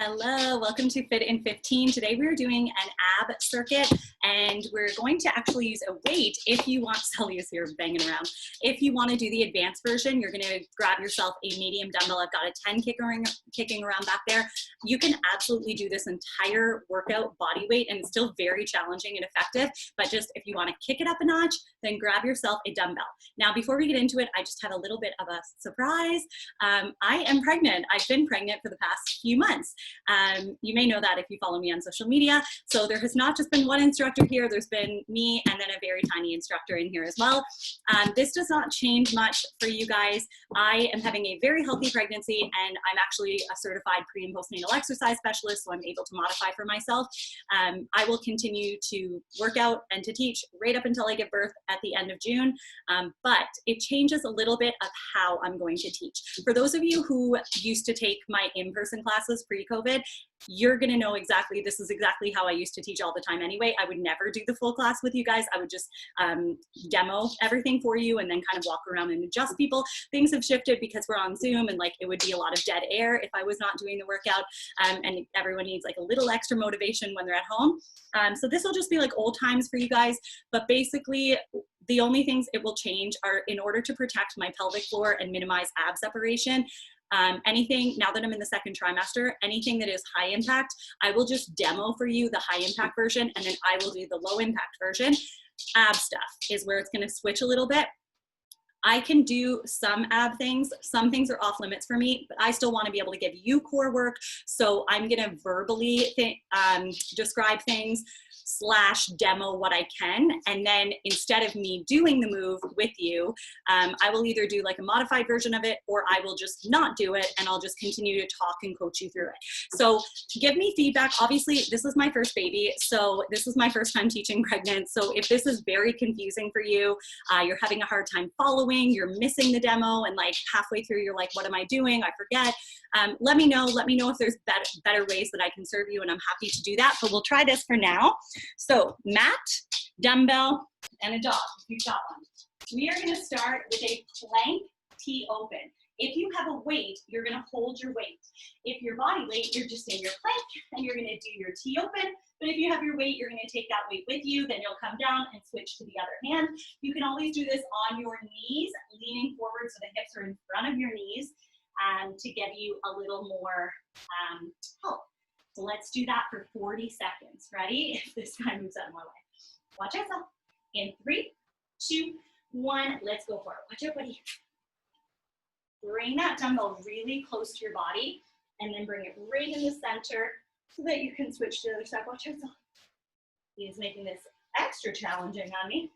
Hello, welcome to Fit in 15. Today we're doing an ab circuit and we're going to actually use a weight if you want, Sully is here banging around. If you want to do the advanced version, you're going to grab yourself a medium dumbbell. I've got a 10 kicking around back there. You can absolutely do this entire workout body weight and it's still very challenging and effective, but just if you want to kick it up a notch, then grab yourself a dumbbell. Now, before we get into it, I just have a little bit of a surprise. I am pregnant. I've been pregnant for the past few months. You may know that if you follow me on social media. So there has not just been one instructor here, there's been me and then a very tiny instructor in here as well. This does not change much for you guys. I am having a very healthy pregnancy and I'm actually a certified pre and postnatal exercise specialist, so I'm able to modify for myself. I will continue to work out and to teach right up until I give birth at the end of June, but it changes a little bit of how I'm going to teach. For those of you who used to take my in-person classes pre-COVID, you're going to know exactly, this is exactly how I used to teach all the time anyway. I would never do the full class with you guys. I would just demo everything for you and then kind of walk around and adjust people. Things have shifted because we're on Zoom and like it would be a lot of dead air if I was not doing the workout, and everyone needs like a little extra motivation when they're at home. So this will just be like old times for you guys, but basically the only things it will change are in order to protect my pelvic floor and minimize ab separation. Anything, now that I'm in the second trimester, anything that is high impact, I will just demo for you the high impact version and then I will do the low impact version. Ab stuff is where it's going to switch a little bit. I can do some ab things. Some things are off limits for me, but I still want to be able to give you core work. So I'm going to verbally describe things / demo what I can. And then instead of me doing the move with you, I will either do like a modified version of it or I will just not do it and I'll just continue to talk and coach you through it. So give me feedback. Obviously, this is my first baby. So this is my first time teaching pregnant. So if this is very confusing for you, you're having a hard time following, you're missing the demo and like halfway through, you're like, what am I doing? I forget. Let me know if there's better ways that I can serve you and I'm happy to do that, but we'll try this for now. So mat, dumbbell, and a dog, if you've got one. We are gonna start with a plank T open. If you have a weight, you're gonna hold your weight. If your body weight, you're just in your plank and you're gonna do your T open. But if you have your weight, you're gonna take that weight with you, then you'll come down and switch to the other hand. You can always do this on your knees, leaning forward so the hips are in front of your knees, to give you a little more help. So let's do that for 40 seconds. Ready? If this guy moves out of my way. Watch yourself. In 3, 2, 1, let's go for it. Watch out, buddy. Bring that dumbbell really close to your body and then bring it right in the center so that you can switch to the other side. Watch yourself. He's making this extra challenging on me.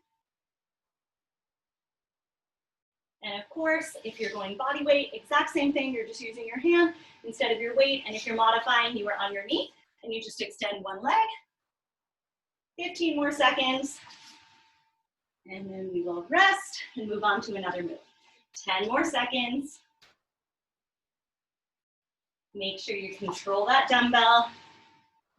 And of course, if you're going body weight, exact same thing, you're just using your hand instead of your weight. And if you're modifying, you are on your knee and you just extend one leg. 15 more seconds. And then we will rest and move on to another move. 10 more seconds. Make sure you control that dumbbell.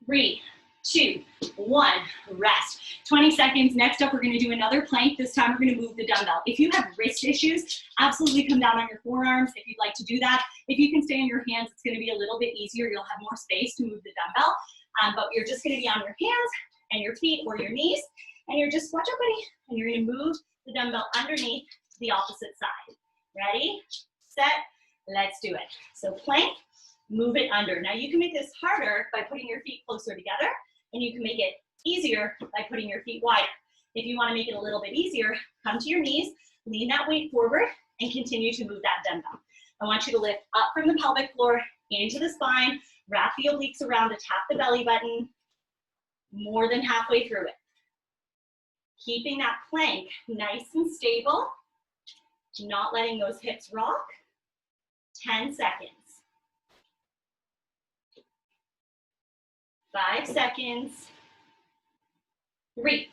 3, 2, 1, rest. 20 seconds. Next up, we're going to do another plank. This time, we're going to move the dumbbell. If you have wrist issues, absolutely come down on your forearms if you'd like to do that. If you can stay on your hands, it's going to be a little bit easier. You'll have more space to move the dumbbell, but you're just going to be on your hands and your feet or your knees, and you're just, watch out, buddy, and you're going to move the dumbbell underneath to the opposite side. Ready, set, let's do it. So plank, move it under. Now you can make this harder by putting your feet closer together, and you can make it easier by putting your feet wider. If you want to make it a little bit easier, come to your knees, lean that weight forward, and continue to move that dumbbell. I want you to lift up from the pelvic floor into the spine, wrap the obliques around to tap the belly button, more than halfway through it. Keeping that plank nice and stable, not letting those hips rock. 10 seconds. 5 seconds. 3,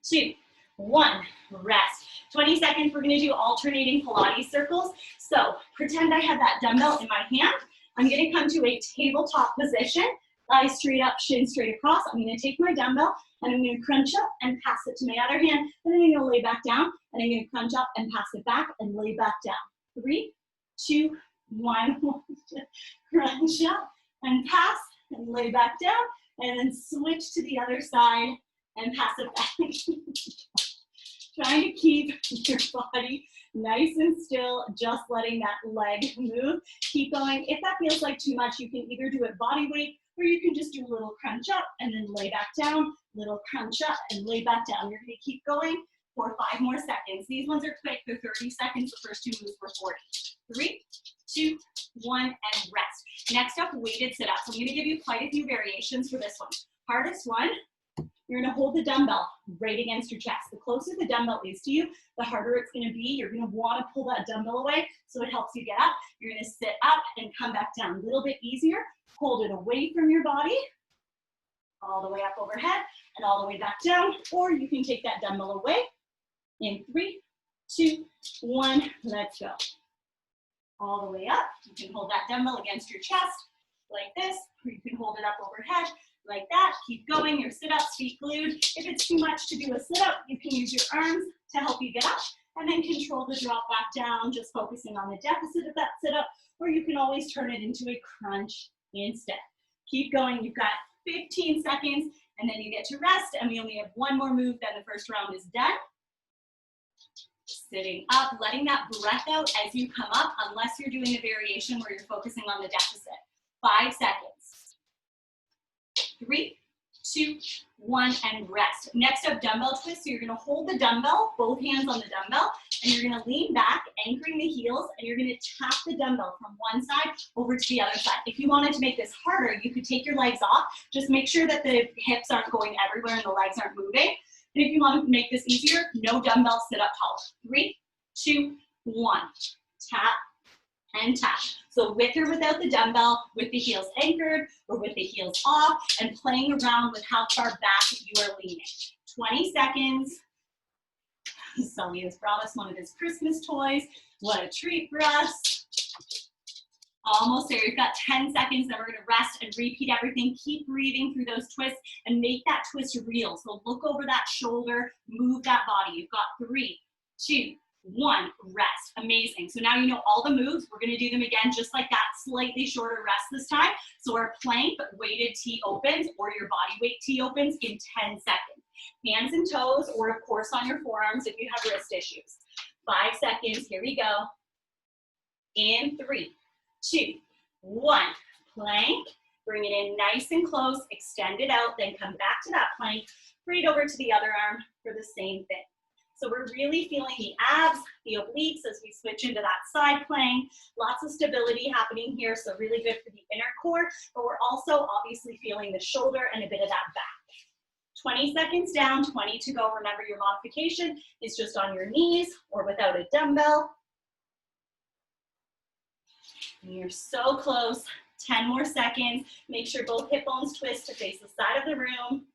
2, 1, rest. 20 seconds, we're gonna do alternating Pilates circles. So pretend I have that dumbbell in my hand. I'm gonna come to a tabletop position, thighs straight up, shin straight across. I'm gonna take my dumbbell and I'm gonna crunch up and pass it to my other hand. And then I'm gonna lay back down and I'm gonna crunch up and pass it back and lay back down. 3, 2, 1, crunch up and pass and lay back down, and then switch to the other side and pass it back. Trying to keep your body nice and still, just letting that leg move. Keep going. If that feels like too much, you can either do it body weight, or you can just do a little crunch up and then lay back down, little crunch up and lay back down. You're gonna keep going for 5 more seconds. These ones are quick, they're 30 seconds. The first 2 moves were 40. 3, 2, 1, and rest. Next up, weighted sit-ups. I'm gonna give you quite a few variations for this one. Hardest one, you're gonna hold the dumbbell right against your chest. The closer the dumbbell is to you, the harder it's gonna be. You're gonna wanna pull that dumbbell away so it helps you get up. You're gonna sit up and come back down. A little bit easier. Hold it away from your body, all the way up overhead and all the way back down. Or you can take that dumbbell away in 3, 2, 1, let's go. All the way up. You can hold that dumbbell against your chest like this, or you can hold it up overhead like that. Keep going, your sit-ups, feet glued. If it's too much to do a sit-up, you can use your arms to help you get up, and then control the drop back down, just focusing on the deficit of that sit-up, or you can always turn it into a crunch instead. Keep going, you've got 15 seconds, and then you get to rest, and we only have 1 more move, then the first round is done. Sitting up, letting that breath out as you come up, unless you're doing a variation where you're focusing on the deficit. 5 seconds. 3, 2, 1, and rest. Next up, dumbbell twist. So you're gonna hold the dumbbell, both hands on the dumbbell, and you're gonna lean back, anchoring the heels, and you're gonna tap the dumbbell from one side over to the other side. If you wanted to make this harder, you could take your legs off. Just make sure that the hips aren't going everywhere and the legs aren't moving. And if you want to make this easier, no dumbbell, sit up tall. 3, 2, 1. Tap and tap. So with or without the dumbbell, with the heels anchored or with the heels off, and playing around with how far back you are leaning. 20 seconds. Sully has brought us one of his Christmas toys. What a treat for us. Almost there. You've got 10 seconds, then we're going to rest and repeat everything. Keep breathing through those twists and make that twist real. So look over that shoulder, move that body. You've got 3, 2, 1, rest. Amazing. So now you know all the moves. We're going to do them again just like that, slightly shorter rest this time. So our plank weighted T opens, or your body weight T opens, in 10 seconds. Hands and toes, or of course on your forearms if you have wrist issues. 5 seconds. Here we go. In 3, 2, 1, plank. Bring it in nice and close, extend it out, then come back to that plank, bring it over to the other arm for the same thing. So we're really feeling the abs, the obliques as we switch into that side plank. Lots of stability happening here, so really good for the inner core, but we're also obviously feeling the shoulder and a bit of that back. 20 seconds down, 20 to go. Remember, your modification is just on your knees or without a dumbbell. And you're so close. 10 more seconds. Make sure both hip bones twist to face the side of the room.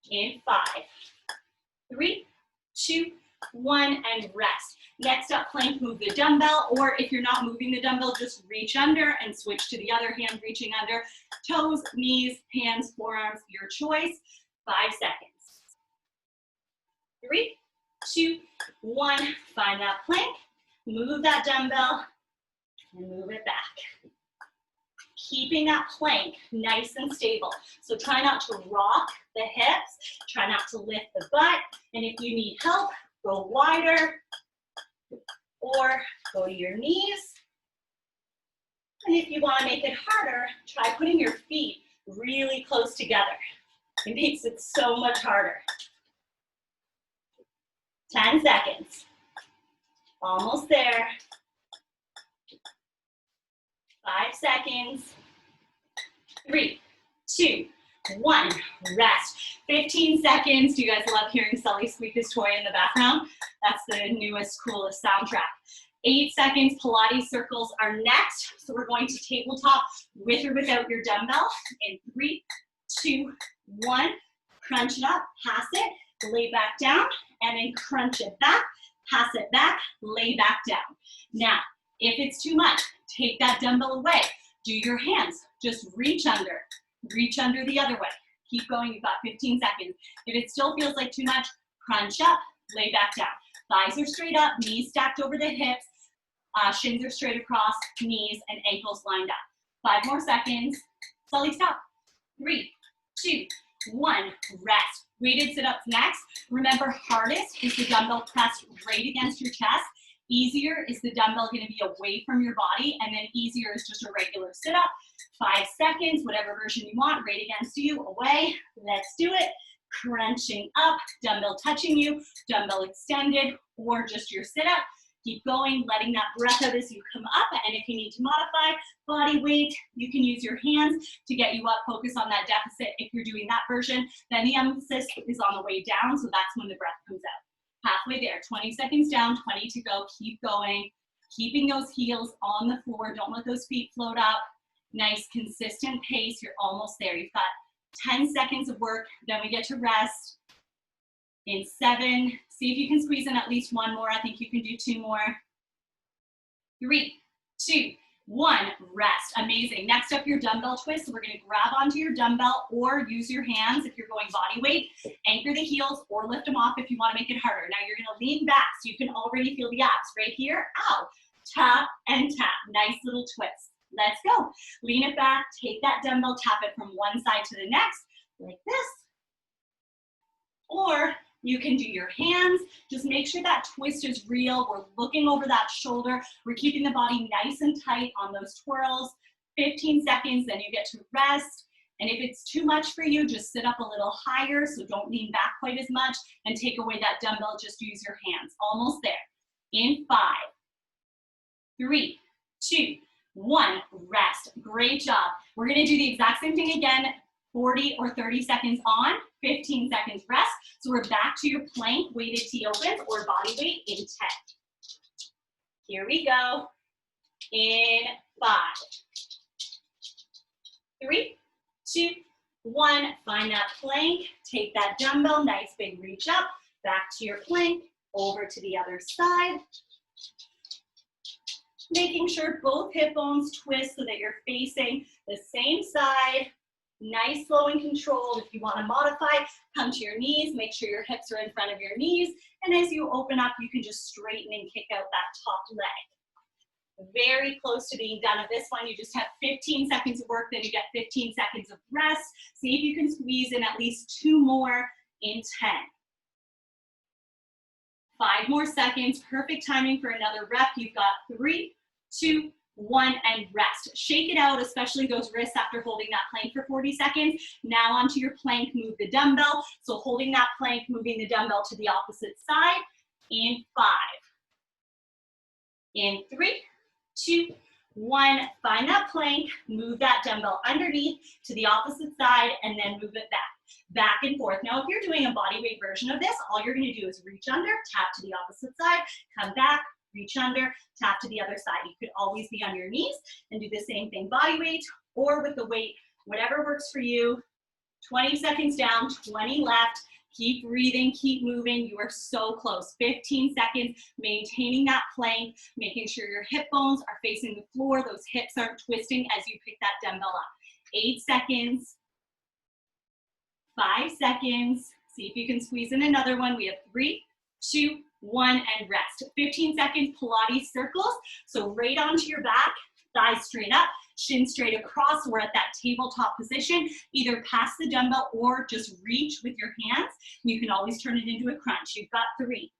In 5, 3, 2, 1, and rest. Next up, plank, move the dumbbell, or if you're not moving the dumbbell, just reach under and switch to the other hand, reaching under. Toes, knees, hands, forearms, your choice. 5 seconds. 3, 2, 1, find that plank. Move that dumbbell and move it back. Keeping that plank nice and stable. So try not to rock the hips, try not to lift the butt, and if you need help, go wider or go to your knees. And if you want to make it harder, try putting your feet really close together. It makes it so much harder. 10 seconds. Almost there. 5 seconds. 3, 2, 1, rest. 15 seconds. Do you guys love hearing Sully squeak his toy in the background? That's the newest, coolest soundtrack. 8 seconds. Pilates circles are next. So we're going to tabletop with or without your dumbbell. In 3, 2, 1. Crunch it up, pass it, lay back down, and then crunch it back, pass it back, lay back down. Now, if it's too much, take that dumbbell away. Do your hands. Just reach under the other way. Keep going, you've got 15 seconds. If it still feels like too much, crunch up, lay back down. Thighs are straight up, knees stacked over the hips, shins are straight across, knees and ankles lined up. 5 more seconds. Slowly stop. 3, 2, 1, rest. Weighted sit-ups next. Remember, hardest is the dumbbell pressed right against your chest. Easier is the dumbbell going to be away from your body, and then easier is just a regular sit-up. 5 seconds, whatever version you want, right against you, away. Let's do it. Crunching up, dumbbell touching you, dumbbell extended, or just your sit-up. Keep going, letting that breath out as you come up, and if you need to modify body weight, you can use your hands to get you up. Focus on that deficit if you're doing that version. Then the emphasis is on the way down, so that's when the breath comes out. Halfway there, 20 seconds down, 20 to go. Keep going, keeping those heels on the floor. Don't let those feet float up. Nice, consistent pace. You're almost there. You've got 10 seconds of work, then we get to rest. In 7, see if you can squeeze in at least 1 more. I think you can do 2 more. 3, 2, 1, rest. Amazing. Next up, your dumbbell twist. So we're going to grab onto your dumbbell or use your hands if you're going body weight. Anchor the heels or lift them off if you want to make it harder. Now you're going to lean back so you can already feel the abs right here. Ow. Tap and tap. Nice little twist. Let's go. Lean it back. Take that dumbbell, tap it from one side to the next like this. Or you can do your hands. Just make sure that twist is real. We're looking over that shoulder. We're keeping the body nice and tight on those twirls. 15 seconds, then you get to rest. And if it's too much for you, just sit up a little higher, so don't lean back quite as much, and take away that dumbbell. Just use your hands. Almost there. In 5, 3, 2, 1, rest. Great job. We're going to do the exact same thing again. 40 or 30 seconds on, 15 seconds rest. So we're back to your plank, weighted T opens, or body weight in 10. Here we go. In 5, 3, 2, 1. Find that plank. Take that dumbbell. Nice big reach up. Back to your plank. Over to the other side. Making sure both hip bones twist so that you're facing the same side. Nice, slow, and controlled. If you want to modify, come to your knees. Make sure your hips are in front of your knees. And as you open up, you can just straighten and kick out that top leg. Very close to being done with this one. You just have 15 seconds of work, then you get 15 seconds of rest. See if you can squeeze in at least 2 more in 10. 5 more seconds. Perfect timing for another rep. You've got 3, 2, 1, and rest. Shake it out, especially those wrists after holding that plank for 40 seconds. Now onto your plank, move the dumbbell. So holding that plank, moving the dumbbell to the opposite side. In 5, in 3, 2, 1. Find that plank, move that dumbbell underneath to the opposite side, and then move it back and forth. Now, if you're doing a body weight version of this, all you're going to do is reach under, tap to the opposite side, come back, reach under, tap to the other side. You could always be on your knees and do the same thing body weight or with the weight, whatever works for you. 20 seconds down, 20 left. Keep breathing, keep moving. You are so close. 15 seconds, maintaining that plank, making sure your hip bones are facing the floor. Those hips aren't twisting as you pick that dumbbell up. 8 seconds, 5 seconds. See if you can squeeze in another one. We have 3, 2, 1, and rest. 15 seconds, Pilates circles. So right onto your back, thighs straight up, shin straight across. We're at that tabletop position. Either pass the dumbbell or just reach with your hands. You can always turn it into a crunch. You've got 3,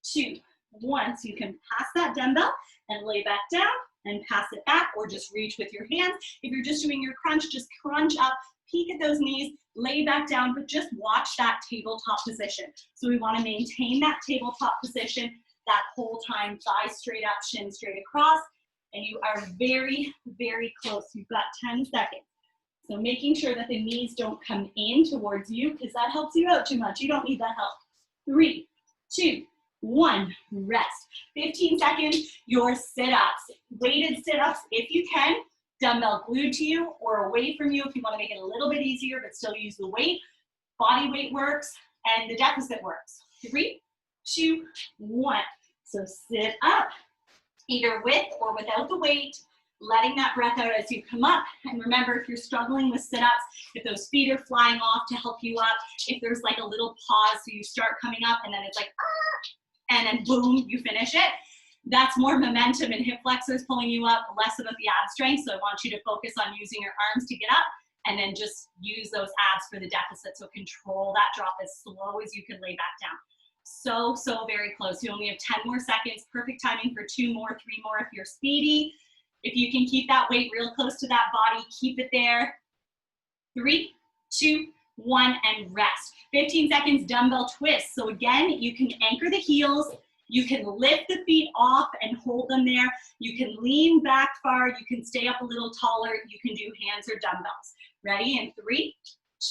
2, 1. So you can pass that dumbbell and lay back down and pass it back, or just reach with your hands. If you're just doing your crunch, just crunch up, peek at those knees, lay back down, but just watch that tabletop position. So we want to maintain that tabletop position that whole time, thighs straight up, shin straight across, and you are very, very close. You've got 10 seconds. So making sure that the knees don't come in towards you, because that helps you out too much. You don't need that help. 3, 2, 1, rest. 15 seconds, your sit-ups. Weighted sit-ups if you can. Dumbbell glued to you or away from you if you want to make it a little bit easier, but still use the weight. Body weight works and the deficit works. 3, 2, 1. So sit up, either with or without the weight, letting that breath out as you come up. And remember, if you're struggling with sit-ups, if those feet are flying off to help you up, if there's like a little pause, so you start coming up and then it's like, ah, and then boom, you finish it. That's more momentum and hip flexors pulling you up, less about the ab strength. So I want you to focus on using your arms to get up and then just use those abs for the deficit. So control that drop as slow as you can lay back down. So, so very close. You only have 10 more seconds. Perfect timing for 2 more, 3 more if you're speedy. If you can keep that weight real close to that body, keep it there. 3, 2, 1, and rest. 15 seconds dumbbell twist. So again, you can anchor the heels. You can lift the feet off and hold them there. You can lean back far. You can stay up a little taller. You can do hands or dumbbells. Ready? In 3,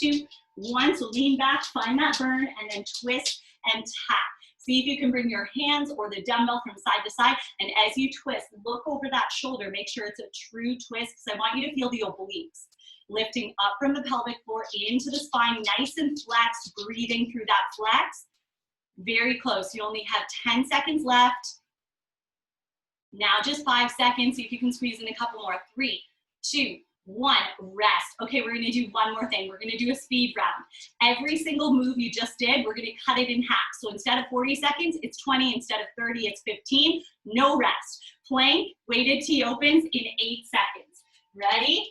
2, 1. So lean back, find that burn, and then twist and tap. See if you can bring your hands or the dumbbell from side to side. And as you twist, look over that shoulder. Make sure it's a true twist because I want you to feel the obliques. Lifting up from the pelvic floor into the spine, nice and flexed, breathing through that flex. Very close. You only have 10 seconds left. Now just 5 seconds. See if you can squeeze in a couple more. 3, 2, 1, rest. Okay, we're gonna do one more thing. We're gonna do a speed round. Every single move you just did, we're gonna cut it in half. So instead of 40 seconds, it's 20. Instead of 30, it's 15. No rest. Plank, weighted T opens in 8 seconds. Ready?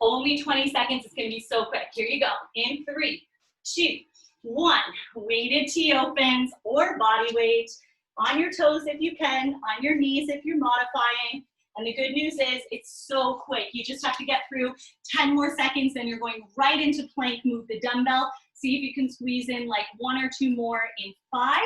Only 20 seconds. It's gonna be so quick. Here you go. In 3, 2, 1. Weighted T opens or body weight. On your toes if you can, on your knees if you're modifying. And the good news is it's so quick. You just have to get through 10 more seconds, then you're going right into plank. Move the dumbbell. See if you can squeeze in like 1 or 2 more in 5,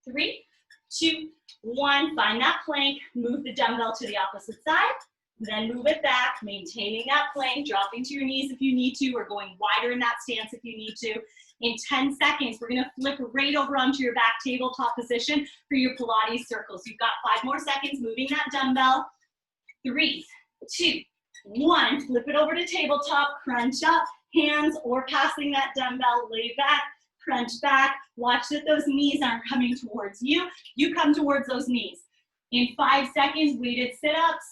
3, 2, 1. Find that plank. Move the dumbbell to the opposite side. Then move it back, maintaining that plank, dropping to your knees if you need to, or going wider in that stance if you need to. In 10 seconds, we're gonna flip right over onto your back tabletop position for your Pilates circles. You've got 5 more seconds moving that dumbbell. 3, 2, 1. Flip it over to tabletop, crunch up, hands or passing that dumbbell, lay back, crunch back. Watch that those knees aren't coming towards you. You come towards those knees. In 5 seconds, weighted sit-ups.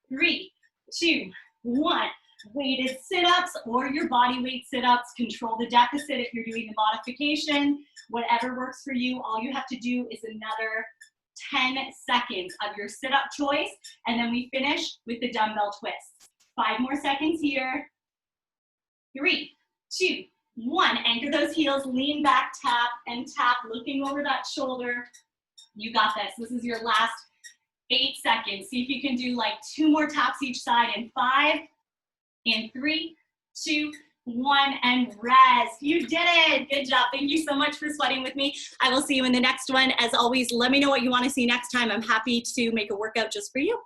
3, 2, 1. Weighted sit-ups or your body weight sit-ups. Control the deficit if you're doing the modification. Whatever works for you. All you have to do is another 10 seconds of your sit-up choice, and then we finish with the dumbbell twists. 5 more seconds here. 3, 2, 1. Anchor those heels, lean back, tap and tap, looking over that shoulder. You got this. This is your last 8 seconds. See if you can do like 2 more taps each side in 5, in 3, 2, 1, and rest. You did it. Good job. Thank you so much for sweating with me. I will see you in the next one. As always, let me know what you want to see next time. I'm happy to make a workout just for you.